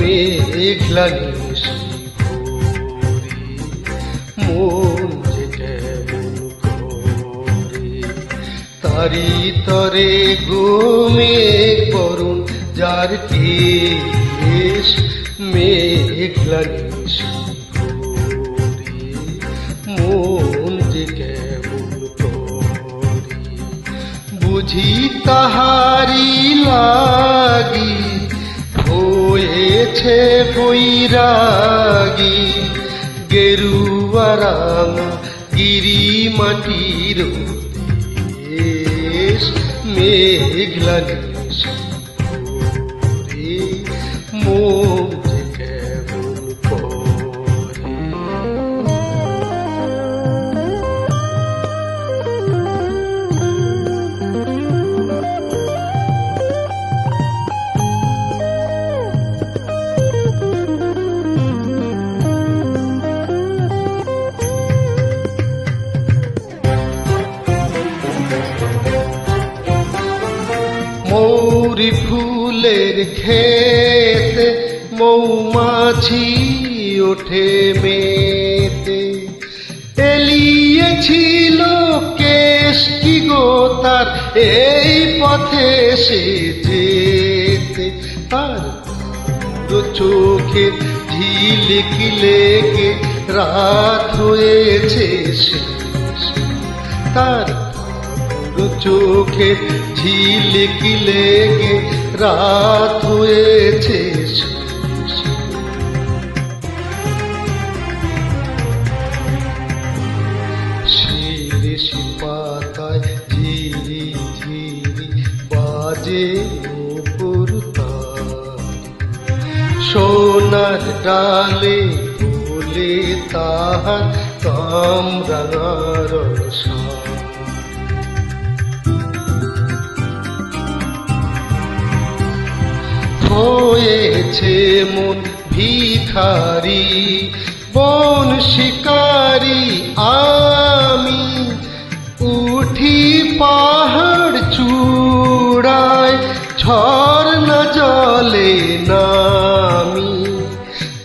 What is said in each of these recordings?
মেঘলা নিশি ভোরে মন যে কেমন করে তারি তরে মেঘ বরুণ যার কেশ মেঘলা নিশি ভোরে মন যে কেমন করে বুঝি তাহারি লাগি হয়েছে বৈরাগী গেরুয়া রাঙা গিরি মাটির দেশ মেঘলা নিশি ভোরে মন যে কেমন করে মৌরি ফুলের খেতে মৌমাছি ওঠে মেতে এলিয়েছিল কেশ কি গো তার এই পথে সে যেতে আর চোখে ঝিলিক লেগে রাত হয়েছে শেষ তার চোখে ঝিলিক লেগে রাত হয়েছে শিরিষি পাতায় ঝিরি ঝিরি বাজে নূপুর তারি সোনার ডালে বলে তাহার কামরাঙার সারি হয়েছে মন ভিখারি বন শিকারি আমি উঠি পাহাড় চূড়ায় ঝর্ণা জলে নামি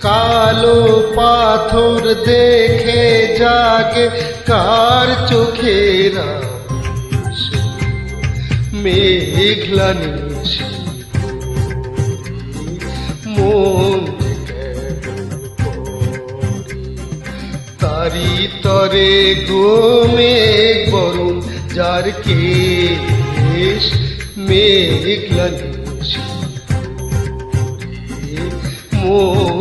কালো পাথর দেখে জাগে কার চোখেরা মেঘলা নিশি মন তারি তরে মেঘ বরুণ যার কেশ মেঘলা নিশি ভোরে মন